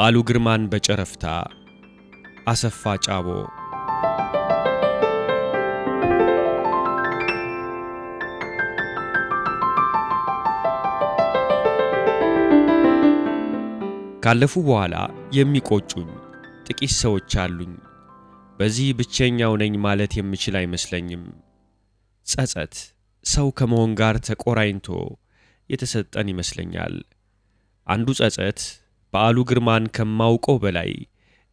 በዓሉ ግርማን በጨረፍታ አሰፋ ጫቦ። ካለፉ በኋላ የሚቆጩኝ ጥቂት ሰዎች አሉኝ። በዚህ ብቸኛው ነኝ ማለት የምችል አይመስለኝም። ጸጸት ሰው ከመሆን ጋር ተቆራኝቶ የተሰጠን ይመስለኛል። አንዱ ጸጸት በዓሉ ግርማን ከማውቀው በላይ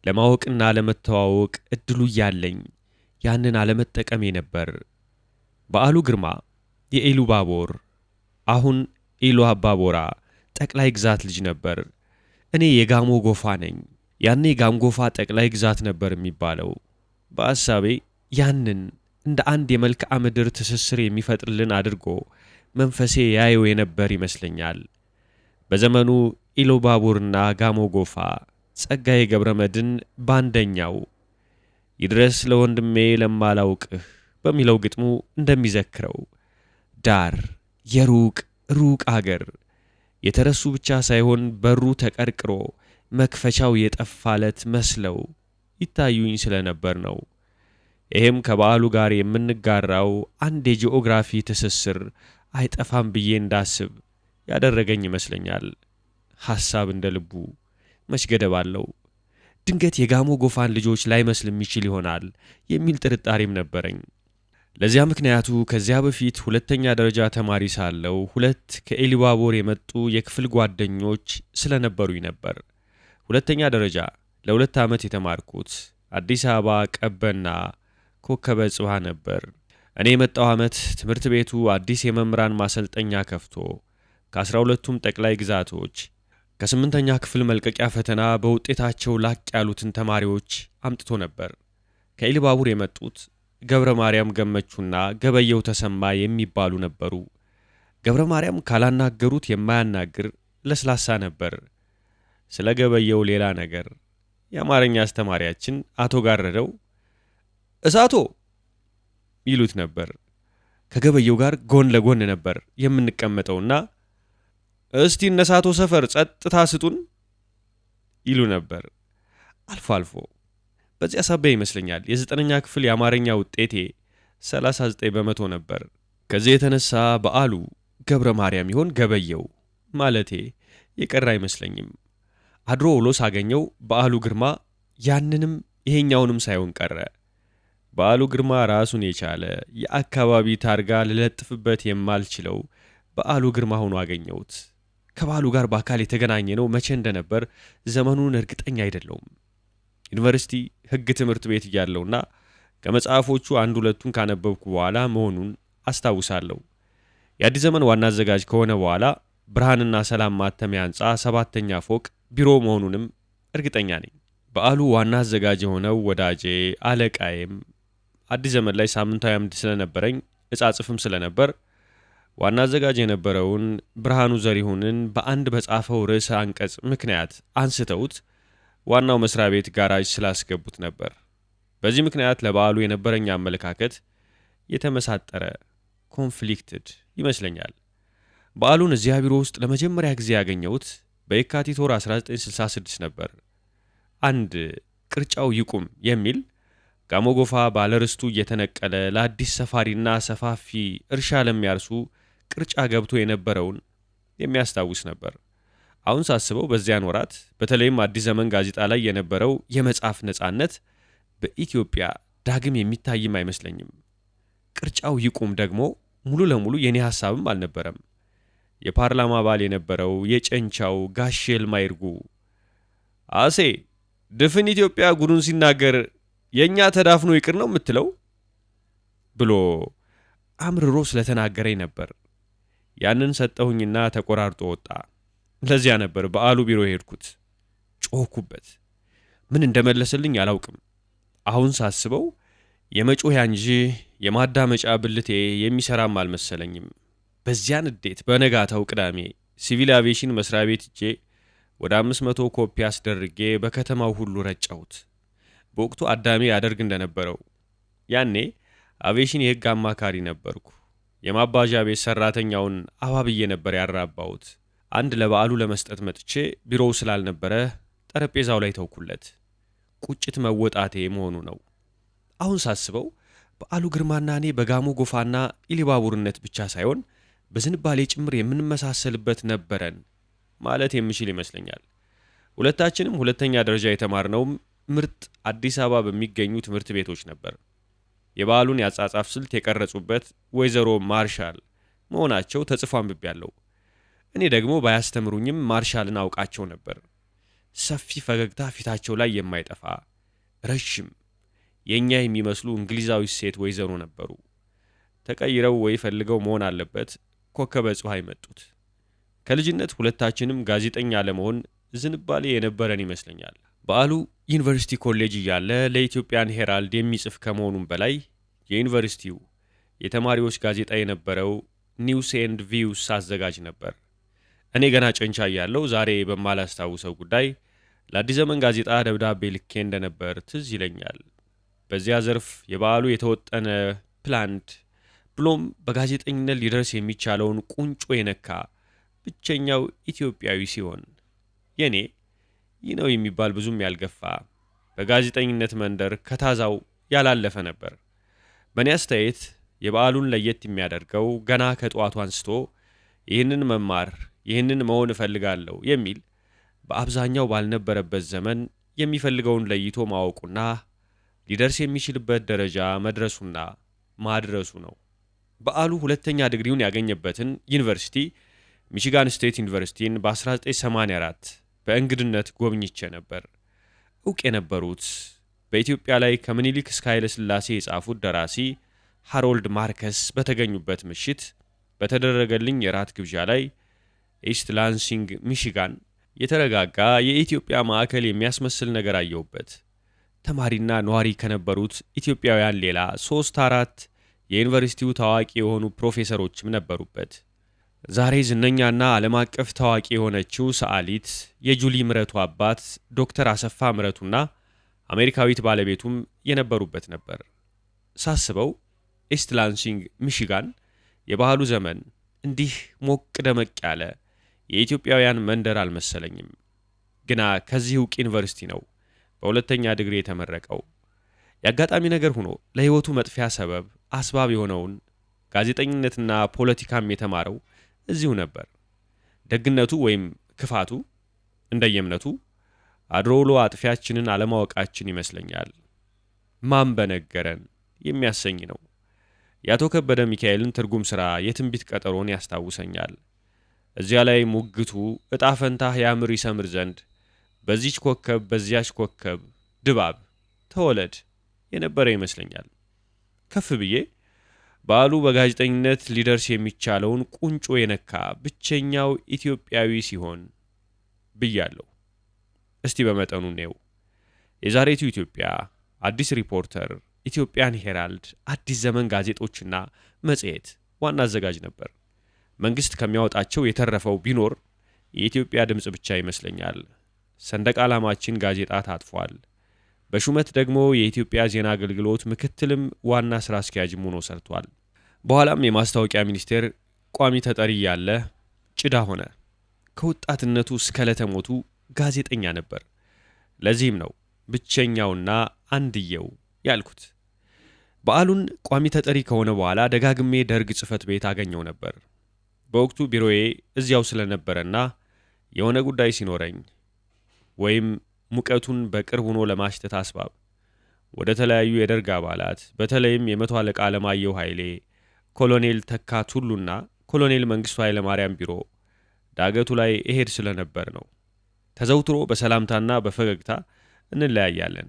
ለማወቅና ለመተዋወቅ እድሉ ያለኝ ያንን አለመጠቀሜ ነበር። በዓሉ ግርማ የኢሉባቦር አሁን ኢሉ አባቦራ ጠቅላይ ግዛት ልጅ ነበር። እኔ የጋሞ ጎፋ ነኝ። ያኔ ጋሞ ጎፋ ጠቅላይ ግዛት ነበር የሚባለው። በሐሳቤ ያንን እንደ አንድ የመልክዓ ምድር ትስስር የሚፈጥርልን አድርጎ መንፈሴ ያየው የነበር ይመስለኛል። በዘመኑ ኢሉባቦርና ጋሞ ጎፋ ጸጋዬ ገብረመድኅን ባንደኛው ይድረስ ለወንድሜ ለማላውቅህ በሚለው ግጥሙ እንደሚዘክረው ዳር የሩቅ አገር የተረሱ ብቻ ሳይሆን በሩ ተቀርቅሮ መክፈቻው የጠፋለት መስለው ይታዩኝ ስለነበር ነው። ይሄም ከበዓሉ ጋር የምንጋራው አንድ የጂኦግራፊ ትስስር አይጠፋም ብዬ እንዳስብ ያደረገኝ ይመስለኛል። ሐሳብ እንደ ልቡ መች ገደብ አለው? ድንገት የጋሞ ጎፋን ልጆች ላይመስል የሚችል ይሆናል የሚል ጥርጣሬም ነበረኝ። ለዚያ ምክንያቱ ከዚያ በፊት ሁለተኛ ደረጃ ተማሪ ሳለው ሁለት ከኢሉባቦር የመጡ የክፍል ጓደኞች ስለነበሩኝ ነበር። ሁለተኛ ደረጃ ለ2 ዓመት የተማርኩት አዲስ አበባ ቀበና ኮከበ ጽባህ ነበር። እኔ የመጣው ዓመት ትምህርት ቤቱ አዲስ የመምህራን ማሰልጠኛ ከፍቶ ከ12ቱም ጠቅላይ ግዛቶች ከ8ኛ ክፍል መልቀቂያ ፈተና በውጤታቸው ላቅ ያሉትን ተማሪዎች አምጥቶ ነበር። ከኢሉባቦር የመጡት ገብረ ማርያም ገመቹና ገበየው ተሰማ የሚባሉ ነበሩ። ገብረ ማርያም ካላናገሩት የማያናግር ለስላሳ ነበር። ስለ ገበየው ሌላ ነገር የአማርኛ አስተማሪያችን አቶ ጋረደው እሳቶ ይሉት ነበር። ከገበየው ጋር ጎን ለጎን ነበር የምንቀመጠውና እስቲ እነሳቶ ሰፈር ጸጥታ ስጡን ይሉ ነበር። አልፎ አልፎ በዚያ ሳቢያ ይመስለኛል የ9ኛ ክፍል የአማርኛ ውጤቴ 39 በመቶ ነበር። ከዚህ የተነሳ በዓሉ ገብረ ማርያም ይሆን ገበየው ማለቴ የቀረ አይመስለኝም። አድሮ ውሎ ሳገኘው በዓሉ ግርማ ያንንም ይሄኛውንም ሳይሆን ቀረ። በዓሉ ግርማ ራሱን የቻለ የአካባቢ ታርጋ ልለጥፍበት የማልችለው በዓሉ ግርማ ሆኖ አገኘሁት። ከበዓሉ ጋር በአካል የተገናኘ ነው መቼ እንደነበር ዘመኑን እርግጠኛ አይደለሁም። ዩኒቨርሲቲ ሕግ ትምህርት ቤት እያለሁና ከመጽሐፎቹ አንድ ሁለቱን ካነበብኩ በኋላ መሆኑን አስታውሳለሁ። የአዲስ ዘመን ዋና አዘጋጅ ከሆነ በኋላ ብርሃንና ሰላም ማተሚያ ሕንጻ 7ኛ ፎቅ ቢሮ መሆኑንም እርግጠኛ ነኝ። በዓሉ ዋና አዘጋጅ የሆነው ወዳጄ አለቃዬም አዲስ ዘመን ላይ ሳምንታዊ አምድ ስለነበረኝ እጻጽፍም ስለነበር ዋና አዘጋጅ የነበረውን ብርሃኑ ዘሪሁንን በአንድ በጻፈው ርዕሰ አንቀጽ ምክንያት አንስተውት ዋናው መስሪያ ቤት ጋራጅ ስላስገቡት ነበር። በዚህ ምክንያት ለበዓሉ የነበረኝ አመለካከት የተመሳጠረ ኮንፍሊክትድ ይመስለኛል። በዓሉን እዚያ ቢሮ ውስጥ ለመጀመሪያ ጊዜ ያገኘሁት በየካቲት ወር 1966 ነበር። አንድ ቅርጫው ይቁም የሚል ጋሞ ጎፋ ባለርስቱ እየተነቀለ ለአዲስ ሰፋሪና ሰፋፊ እርሻ ለሚያርሱ ቅርጫ ገብቶ የነበረውን የሚያስታውስ ነበር። አሁን ሳስበው በዚያን ወራት በተለይም አዲስ ዘመን ጋዜጣ ላይ የነበረው የመጻፍ ነጻነት በኢትዮጵያ ዳግም የሚታይም አይመስለኝም። ቅርጫው ይቁም ደግሞ ሙሉ ለሙሉ የኔ ሐሳብም አልነበረም። የፓርላማ አባል የነበረው የጨንቻው ጋሼ ይልማ ይርጉ አሴ ድፍን ኢትዮጵያ ጉዱን ሲናገር የኛ ተዳፍኖ ይቅር ነው የምትለው ብሎ አምርሮ ስለተናገረኝ ነበር። ያንን ሰጠሁኝና ተቆራርጦ ወጣ። ለዚያ ነበር በዓሉ ቢሮ ሄድኩት። ጮህኩበት። ምን እንደመለሰልኝ አላውቅም። አሁን ሳስበው የመጮህ እንጂ የማዳመጫ ብልቴ የሚሰራም አልመሰለኝም። በዚያን እንዴት በነጋታው ቅዳሜ ሲቪል አቪዬሽን መስሪያ ቤት ሄጄ ወደ 500 ኮፒ አስደርጌ በከተማው ሁሉ ረጫሁት። በወቅቱ አዳሜ ያደርግ እንደነበረው ያኔ አቪዬሽን የሕግ አማካሪ ነበርኩ። የማባዣ ቤት ሰራተኛውን አባብዬ ነበር ያራባሁት። አንድ ለበዓሉ ለመስጠት መጥቼ ቢሮው ስላልነበረ ጠረጴዛው ላይ ተውኩለት። ቁጭት መወጣቴ መሆኑ ነው። አሁን ሳስበው በዓሉ ግርማና እኔ በጋሞ ጎፋና ኢሊባቡርነት ብቻ ሳይሆን በዝንባሌ ጭምር የምንመሳሰልበት ነበረን ማለት የምችል ይመስለኛል። ሁለታችንም ሁለተኛ ደረጃ የተማርነውም ምርጥ አዲስ አበባ በሚገኙ ትምህርት ቤቶች ነበር። የበዓሉን ያጻጻፍ ስልት የቀረጹበት ወይዘሮ ማርሻል መሆናቸው ተጽፎ አንብቤያለሁ። እኔ ደግሞ ባያስተምሩኝም ማርሻልን አውቃቸው ነበር። ሰፊ ፈገግታ ፊታቸው ላይ የማይጠፋ ረዥም የኛ የሚመስሉ እንግሊዛዊ ሴት ወይዘሮ ነበሩ። ተቀይረው ወይ ፈልገው መሆን አለበት ኮከበ ጽባህ መጡት። ከልጅነት ሁለታችንም ጋዜጠኛ ለመሆን ዝንባሌ የነበረን ይመስለኛል። በዓሉ ዩኒቨርሲቲ ኮሌጅ እያለ ለኢትዮጵያን ሄራልድ የሚጽፍ ከመሆኑም በላይ የዩኒቨርሲቲው የተማሪዎች ጋዜጣ የነበረው ኒውስ ኤንድ ቪውስ አዘጋጅ ነበር። እኔ ገና ጨንቻ እያለሁ ዛሬ በማላስታውሰው ጉዳይ ለአዲስ ዘመን ጋዜጣ ደብዳቤ ልኬ እንደነበር ትዝ ይለኛል። በዚያ ዘርፍ የበዓሉ የተወጠነ ፕላንድ ብሎም በጋዜጠኝነት ሊደርስ የሚቻለውን ቁንጮ የነካ ብቸኛው ኢትዮጵያዊ ሲሆን የኔ ይህ ነው የሚባል ብዙም ያልገፋ በጋዜጠኝነት መንደር ከታዛው ያላለፈ ነበር። በእኔ አስተያየት የበዓሉን ለየት የሚያደርገው ገና ከጠዋቱ አንስቶ ይህንን መማር ይህንን መሆን እፈልጋለሁ የሚል በአብዛኛው ባልነበረበት ዘመን የሚፈልገውን ለይቶ ማወቁና ሊደርስ የሚችልበት ደረጃ መድረሱና ማድረሱ ነው። በዓሉ ሁለተኛ ዲግሪውን ያገኘበትን ዩኒቨርሲቲ ሚቺጋን ስቴት ዩኒቨርሲቲን በ1984 በእንግድነት ጎብኝቼ ነበር። ዕውቅ የነበሩት በኢትዮጵያ ላይ ከምኒልክ እስከ ኃይለ ሥላሴ የጻፉት ደራሲ ሃሮልድ ማርከስ በተገኙበት ምሽት በተደረገልኝ የራት ግብዣ ላይ ኢስት ላንሲንግ ሚቺጋን የተረጋጋ የኢትዮጵያ ማዕከል የሚያስመስል ነገር አየሁበት። ተማሪና ነዋሪ ከነበሩት ኢትዮጵያውያን ሌላ 3-4 የዩኒቨርሲቲው ታዋቂ የሆኑ ፕሮፌሰሮችም ነበሩበት። ዛሬ ዝነኛና ዓለም አቀፍ ታዋቂ የሆነችው ሰዓሊት የጁሊ ምረቱ አባት ዶክተር አሰፋ ምረቱና አሜሪካዊት ባለቤቱም የነበሩበት ነበር። ሳስበው ኢስት ላንሲንግ ሚቺጋን የባህሉ ዘመን እንዲህ ሞቅ ደመቅ ያለ የኢትዮጵያውያን መንደር አልመሰለኝም። ግና ከዚህ ዕውቅ ዩኒቨርሲቲ ነው በሁለተኛ ዲግሪ የተመረቀው። የአጋጣሚ ነገር ሆኖ ለሕይወቱ መጥፊያ ሰበብ አስባብ የሆነውን ጋዜጠኝነትና ፖለቲካም የተማረው እዚሁ ነበር። ደግነቱ ወይም ክፋቱ እንደየእምነቱ አድሮ ውሎ አጥፊያችንን አለማወቃችን ይመስለኛል። ማን በነገረን የሚያሰኝ ነው። የአቶ ከበደ ሚካኤልን ትርጉም ሥራ የትንቢት ቀጠሮን ያስታውሰኛል። እዚያ ላይ ሙግቱ ዕጣ ፈንታህ ያምር ይሰምር ዘንድ በዚች ኮከብ በዚያች ኮከብ ድባብ ተወለድ የነበረ ይመስለኛል። ከፍ ብዬ በዓሉ በጋዜጠኝነት ሊደርስ የሚቻለውን ቁንጮ የነካ ብቸኛው ኢትዮጵያዊ ሲሆን ብያለሁ። እስቲ በመጠኑ ነው። የዛሬቱ ኢትዮጵያ፣ አዲስ ሪፖርተር፣ ኢትዮጵያን ሄራልድ፣ አዲስ ዘመን ጋዜጦችና መጽሔት ዋና አዘጋጅ ነበር። መንግስት ከሚያወጣቸው የተረፈው ቢኖር የኢትዮጵያ ድምጽ ብቻ ይመስለኛል። ሰንደቅ ዓላማችን ጋዜጣ ታጥፏል። በሹመት ደግሞ የኢትዮጵያ ዜና አገልግሎት ምክትልም ዋና ስራ አስኪያጅም ሆኖ ሰርቷል። በኋላም የማስታወቂያ ሚኒስቴር ቋሚ ተጠሪ ያለ ጭዳ ሆነ። ከወጣትነቱ እስከ ለተሞቱ ጋዜጠኛ ነበር። ለዚህም ነው ብቸኛውና አንድየው ያልኩት። በዓሉን ቋሚ ተጠሪ ከሆነ በኋላ ደጋግሜ ደርግ ጽህፈት ቤት አገኘው ነበር። በወቅቱ ቢሮዬ እዚያው ስለነበረና የሆነ ጉዳይ ሲኖረኝ ወይም ሙቀቱን በቅርብ ሆኖ ለማሽተት አስባብ ወደ ተለያዩ የደርግ አባላት በተለይም የመቶ አለቃ አለማየሁ ኃይሌ፣ ኮሎኔል ተካ ቱሉና ኮሎኔል መንግስቱ ኃይለ ማርያም ቢሮ ዳገቱ ላይ እሄድ ስለነበር ነው። ተዘውትሮ በሰላምታና በፈገግታ እንለያያለን።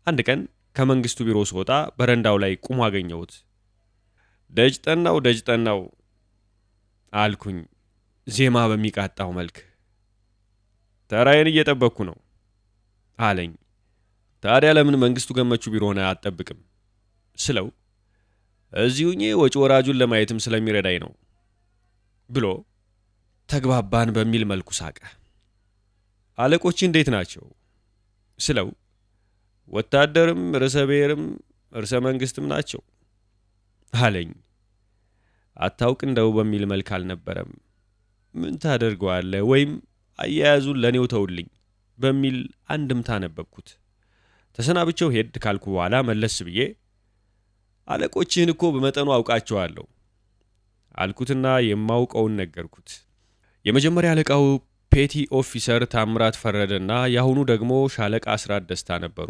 አንድ ቀን ከመንግስቱ ቢሮ ስወጣ በረንዳው ላይ ቁሞ አገኘሁት። ደጅ ጠናው አልኩኝ ዜማ በሚቃጣው መልክ። ተራዬን እየጠበቅኩ ነው አለኝ። ታዲያ ለምን መንግስቱ ገመቹ ቢሮ ሆነ አትጠብቅም ስለው እዚሁኜ ወጪ ወራጁን ለማየትም ስለሚረዳኝ ነው ብሎ ተግባባን በሚል መልኩ ሳቀ። አለቆች እንዴት ናቸው ስለው ወታደርም ርዕሰ ብሔርም ርዕሰ መንግስትም ናቸው አለኝ። አታውቅ እንደው በሚል መልክ አልነበረም። ምን ታደርገዋለህ ወይም አያያዙን ለኔው ተውልኝ በሚል አንድምታ ነበብኩት። ተሰናብቸው ሄድ ካልኩ በኋላ መለስ ብዬ አለቆችህን እኮ በመጠኑ አውቃቸዋለሁ አልኩትና የማውቀውን ነገርኩት። የመጀመሪያ አለቃው ፔቲ ኦፊሰር ታምራት ፈረደና የአሁኑ ደግሞ ሻለቃ አስራት ደስታ ነበሩ።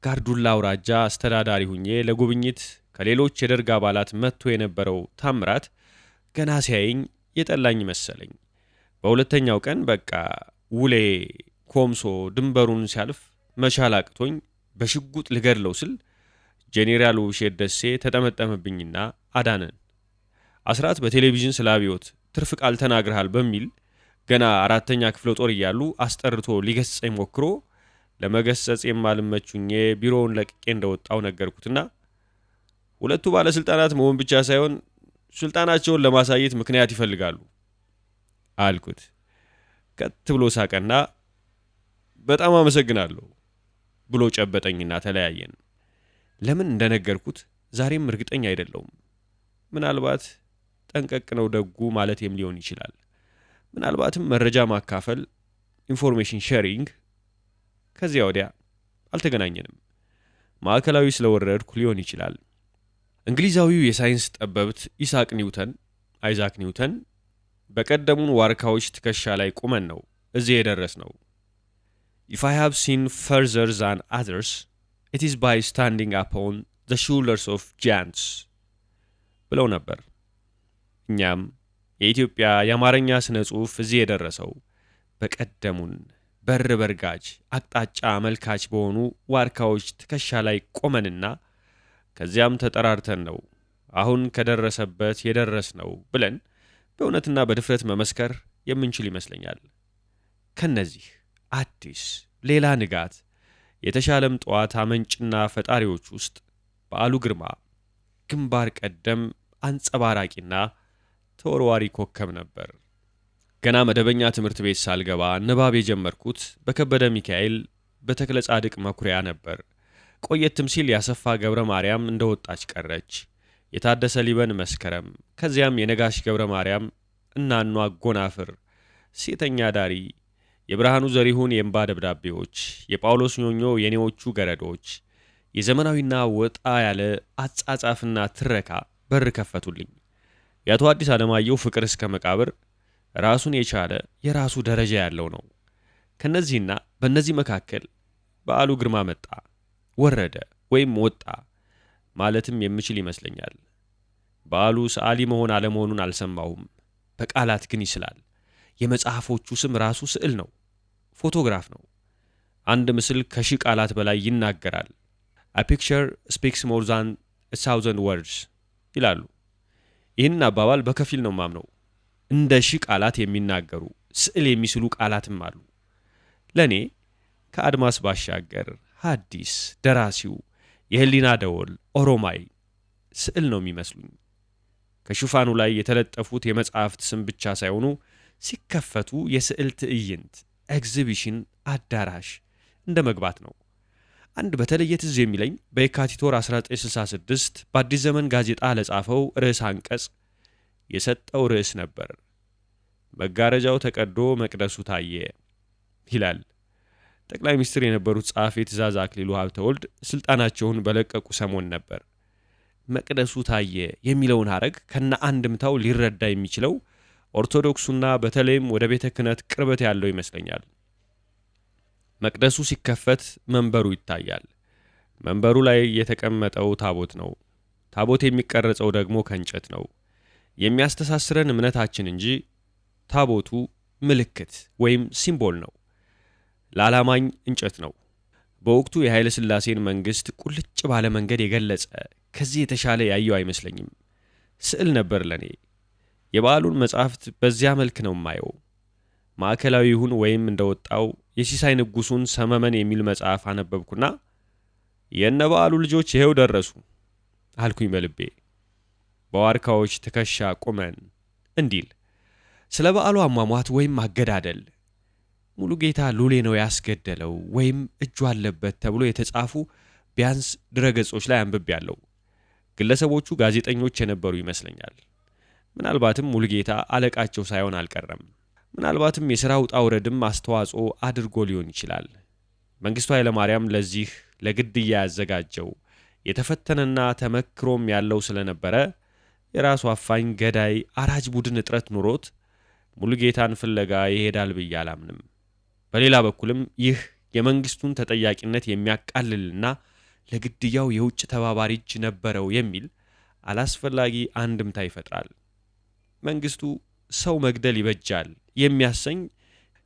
ጋርዱላ አውራጃ አስተዳዳሪ ሁኜ ለጉብኝት ከሌሎች የደርግ አባላት መጥቶ የነበረው ታምራት ገና ሲያየኝ የጠላኝ መሰለኝ። በሁለተኛው ቀን በቃ ውሌ ኮምሶ ድንበሩን ሲያልፍ መቻል አቅቶኝ በሽጉጥ ልገድለው ስል ጄኔራል ውብሸት ደሴ ተጠመጠመብኝና አዳነን። አስራት በቴሌቪዥን ስለ አብዮት ትርፍ ቃል ተናግረሃል በሚል ገና 4ኛ ክፍለ ጦር እያሉ አስጠርቶ ሊገስጸኝ ሞክሮ ለመገሰጽ የማልመቹኝ ቢሮውን ለቅቄ እንደወጣው ነገርኩትና ሁለቱ ባለስልጣናት መሆን ብቻ ሳይሆን ስልጣናቸውን ለማሳየት ምክንያት ይፈልጋሉ አልኩት። ከት ብሎ ሳቀና በጣም አመሰግናለሁ ብሎ ጨበጠኝና ተለያየን። ለምን እንደነገርኩት ዛሬም እርግጠኛ አይደለሁም። ምናልባት ጠንቀቅ ነው ደጉ ማለትም ሊሆን ይችላል። ምናልባትም መረጃ ማካፈል ኢንፎርሜሽን ሼሪንግ። ከዚያ ወዲያ አልተገናኘንም። ማዕከላዊ ስለወረድኩ ሊሆን ይችላል። እንግሊዛዊው የሳይንስ ጠበብት አይዛክ ኒውተን በቀደሙን ዋርካዎች ትከሻ ላይ ቁመን ነው እዚህ የደረስነው። If I have seen further than others, it is by standing upon the shoulders of giants ብለው ነበር። እኛም የኢትዮጵያ የአማርኛ ስነ ጽሑፍ እዚህ የደረሰው በቀደሙን በር በርጋጅ አቅጣጫ አመልካች በሆኑ ዋርካዎች ትከሻ ላይ ቆመንና ከዚያም ተጠራርተን ነው አሁን ከደረሰበት የደረስነው ብለን በእውነትና በድፍረት መመስከር የምንችል ይመስለኛል። ከነዚህ አዲስ ሌላ ንጋት የተሻለም ጠዋት አመንጭና ፈጣሪዎች ውስጥ በዓሉ ግርማ ግንባር ቀደም አንጸባራቂና ተወርዋሪ ኮከብ ነበር። ገና መደበኛ ትምህርት ቤት ሳልገባ ንባብ የጀመርኩት በከበደ ሚካኤል በተክለ ጻድቅ መኩሪያ ነበር። ቆየትም ሲል ያሰፋ ገብረ ማርያም እንደወጣች ቀረች። የታደሰ ሊበን መስከረም፣ ከዚያም የነጋሽ ገብረ ማርያም እናኗ አጎናፍር፣ ሴተኛ ዳሪ፣ የብርሃኑ ዘሪሁን የእምባ ደብዳቤዎች፣ የጳውሎስ ኞኞ የኔዎቹ ገረዶች፣ የዘመናዊና ወጣ ያለ አጻጻፍና ትረካ በር ከፈቱልኝ። የአቶ አዲስ አለማየሁ ፍቅር እስከ መቃብር ራሱን የቻለ የራሱ ደረጃ ያለው ነው። ከነዚህና በእነዚህ መካከል በዓሉ ግርማ መጣ፣ ወረደ ወይም ወጣ ማለትም የምችል ይመስለኛል። በዓሉ ሰዓሊ መሆን አለመሆኑን አልሰማሁም። በቃላት ግን ይስላል። የመጽሐፎቹ ስም ራሱ ስዕል ነው፣ ፎቶግራፍ ነው። አንድ ምስል ከሺህ ቃላት በላይ ይናገራል። A picture speaks more than 1,000 words ይላሉ። ይህን አባባል በከፊል ነው ማምነው። እንደ ሺህ ቃላት የሚናገሩ ስዕል የሚስሉ ቃላትም አሉ። ለኔ ከአድማስ ባሻገር ሐዲስ ደራሲው የህሊና ደወል ኦሮማይ ስዕል ነው የሚመስሉኝ። ከሽፋኑ ላይ የተለጠፉት የመጽሐፍት ስም ብቻ ሳይሆኑ ሲከፈቱ የስዕል ትዕይንት ኤግዚቢሽን አዳራሽ እንደ መግባት ነው። አንድ በተለየ ትዝ የሚለኝ በየካቲት ወር 1966 በአዲስ ዘመን ጋዜጣ ለጻፈው ርዕስ አንቀጽ የሰጠው ርዕስ ነበር። መጋረጃው ተቀዶ መቅደሱ ታየ ይላል። ጠቅላይ ሚኒስትር የነበሩት ጸሐፊ ትእዛዝ አክሊሉ ሀብተወልድ ስልጣናቸውን በለቀቁ ሰሞን ነበር። መቅደሱ ታየ የሚለውን ሐረግ ከነ አንድምታው ሊረዳ የሚችለው ኦርቶዶክሱና በተለይም ወደ ቤተ ክህነት ቅርበት ያለው ይመስለኛል። መቅደሱ ሲከፈት መንበሩ ይታያል። መንበሩ ላይ የተቀመጠው ታቦት ነው። ታቦት የሚቀረጸው ደግሞ ከእንጨት ነው። የሚያስተሳስረን እምነታችን እንጂ ታቦቱ ምልክት ወይም ሲምቦል ነው። ለዓላማኝ እንጨት ነው። በወቅቱ የኃይለ ሥላሴን መንግስት ቁልጭ ባለ መንገድ የገለጸ ከዚህ የተሻለ ያየው አይመስለኝም። ስዕል ነበር ለኔ። የበዓሉን መጽሐፍት በዚያ መልክ ነው ማየው። ማዕከላዊ ይሁን ወይም እንደወጣው የሲሳይ ንጉሱን ሰመመን የሚል መጽሐፍ አነበብኩና የነ በዓሉ ልጆች ይሄው ደረሱ አልኩኝ በልቤ። በዋርካዎች ትከሻ ቁመን እንዲል ስለ በዓሉ አሟሟት ወይም አገዳደል ሙሉ ጌታ ሉሌ ነው ያስገደለው ወይም እጁ አለበት ተብሎ የተጻፉ ቢያንስ ድረገጾች ላይ አንብቤያለሁ። ግለሰቦቹ ጋዜጠኞች የነበሩ ይመስለኛል። ምናልባትም ሙሉ ጌታ አለቃቸው ሳይሆን አልቀረም። ምናልባትም የሥራው ውጣ ውረድም አስተዋጽኦ አድርጎ ሊሆን ይችላል። መንግስቱ ኃይለማርያም ለዚህ ለግድያ ያዘጋጀው የተፈተነና ተመክሮም ያለው ስለነበረ የራሱ አፋኝ ገዳይ አራጅ ቡድን እጥረት ኑሮት ሙሉጌታን ፍለጋ ይሄዳል ብዬ አላምንም። በሌላ በኩልም ይህ የመንግስቱን ተጠያቂነት የሚያቃልልና ለግድያው የውጭ ተባባሪ እጅ ነበረው የሚል አላስፈላጊ አንድምታ ይፈጥራል። መንግስቱ ሰው መግደል ይበጃል የሚያሰኝ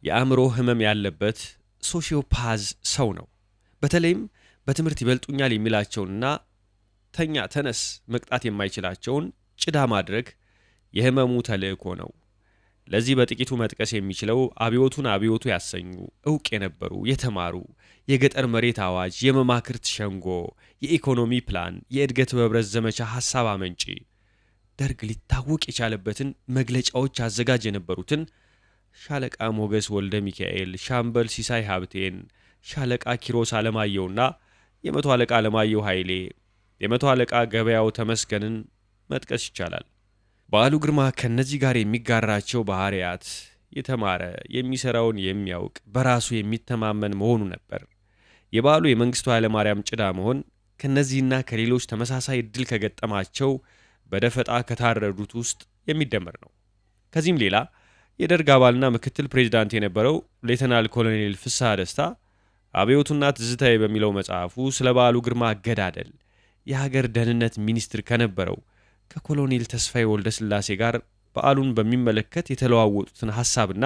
የአእምሮ ህመም ያለበት ሶሺዮፓዝ ሰው ነው። በተለይም በትምህርት ይበልጡኛል የሚላቸውንና ተኛ ተነስ መቅጣት የማይችላቸውን ጭዳ ማድረግ የህመሙ ተልእኮ ነው። ለዚህ በጥቂቱ መጥቀስ የሚችለው አብዮቱን አብዮቱ ያሰኙ ዕውቅ የነበሩ የተማሩ የገጠር መሬት አዋጅ፣ የመማክርት ሸንጎ፣ የኢኮኖሚ ፕላን፣ የእድገት በህብረት ዘመቻ ሐሳብ አመንጪ ደርግ ሊታወቅ የቻለበትን መግለጫዎች አዘጋጅ የነበሩትን ሻለቃ ሞገስ ወልደ ሚካኤል፣ ሻምበል ሲሳይ ሀብቴን፣ ሻለቃ ኪሮስ አለማየሁና የመቶ አለቃ አለማየሁ ኃይሌ፣ የመቶ አለቃ ገበያው ተመስገንን መጥቀስ ይቻላል። በዓሉ ግርማ ከነዚህ ጋር የሚጋራቸው ባህሪያት የተማረ፣ የሚሰራውን የሚያውቅ፣ በራሱ የሚተማመን መሆኑ ነበር። የበዓሉ የመንግስቱ ኃይለማርያም ጭዳ መሆን ከነዚህና ከሌሎች ተመሳሳይ እድል ከገጠማቸው በደፈጣ ከታረዱት ውስጥ የሚደመር ነው። ከዚህም ሌላ የደርግ አባልና ምክትል ፕሬዝዳንት የነበረው ሌተናል ኮሎኔል ፍስሐ ደስታ አብዮቱና ትዝታዬ በሚለው መጽሐፉ ስለ በዓሉ ግርማ አገዳደል የሀገር ደህንነት ሚኒስትር ከነበረው ከኮሎኔል ተስፋዬ ወልደ ስላሴ ጋር በዓሉን በሚመለከት የተለዋወጡትን ሐሳብና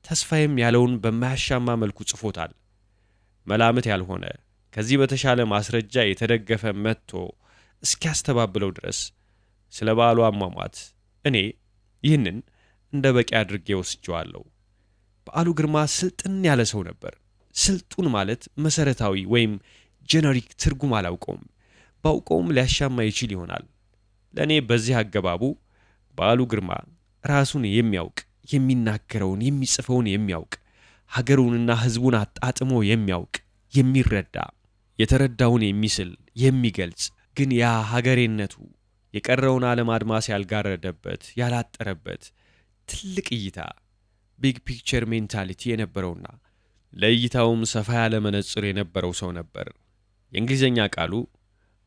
ተስፋዬም ያለውን በማያሻማ መልኩ ጽፎታል። መላምት ያልሆነ ከዚህ በተሻለ ማስረጃ የተደገፈ መጥቶ እስኪያስተባብለው ድረስ ስለ በዓሉ አሟሟት እኔ ይህንን እንደ በቂ አድርጌ ወስጄዋለሁ። በዓሉ ግርማ ስልጥን ያለ ሰው ነበር። ስልጡን ማለት መሰረታዊ ወይም ጄነሪክ ትርጉም አላውቀውም። ባውቀውም ሊያሻማ ይችል ይሆናል። ለእኔ በዚህ አገባቡ በዓሉ ግርማ ራሱን የሚያውቅ፣ የሚናገረውን የሚጽፈውን የሚያውቅ፣ ሀገሩንና ሕዝቡን አጣጥሞ የሚያውቅ፣ የሚረዳ፣ የተረዳውን የሚስል የሚገልጽ፣ ግን ያ ሀገሬነቱ የቀረውን ዓለም አድማስ ያልጋረደበት ያላጠረበት ትልቅ እይታ ቢግ ፒክቸር ሜንታሊቲ የነበረውና ለእይታውም ሰፋ ያለ መነጽር የነበረው ሰው ነበር። የእንግሊዝኛ ቃሉ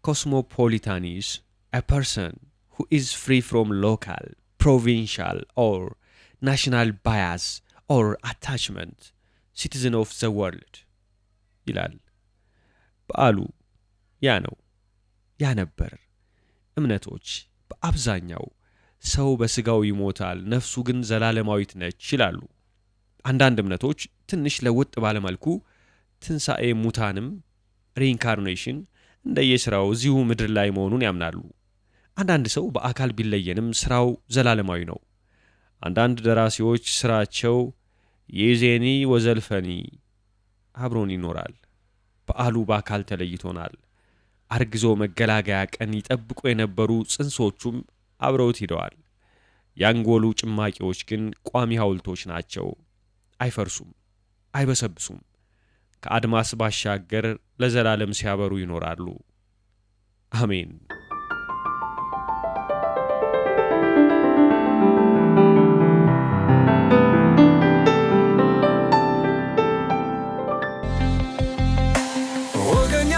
ኮስሞፖሊታን is a person who is free from local, provincial or national bias or attachment, citizen of the world ይላል። በዓሉ ያ ነው፣ ያ ነበር። እምነቶች በአብዛኛው ሰው በስጋው ይሞታል፣ ነፍሱ ግን ዘላለማዊት ነች ይላሉ። አንዳንድ እምነቶች ትንሽ ለውጥ ባለመልኩ ትንሣኤ ሙታንም ሪኢንካርኔሽን እንደየሥራው እዚሁ ምድር ላይ መሆኑን ያምናሉ። አንዳንድ ሰው በአካል ቢለየንም ሥራው ዘላለማዊ ነው። አንዳንድ ደራሲዎች ሥራቸው የዜኒ ወዘልፈኒ አብሮን ይኖራል። በዓሉ በአካል ተለይቶናል። አርግዞ መገላገያ ቀን ይጠብቁ የነበሩ ጽንሶቹም አብረውት ሂደዋል። ያንጎሉ ጭማቂዎች ግን ቋሚ ሐውልቶች ናቸው። አይፈርሱም፣ አይበሰብሱም። ከአድማስ ባሻገር ለዘላለም ሲያበሩ ይኖራሉ። አሜን። ወገኛ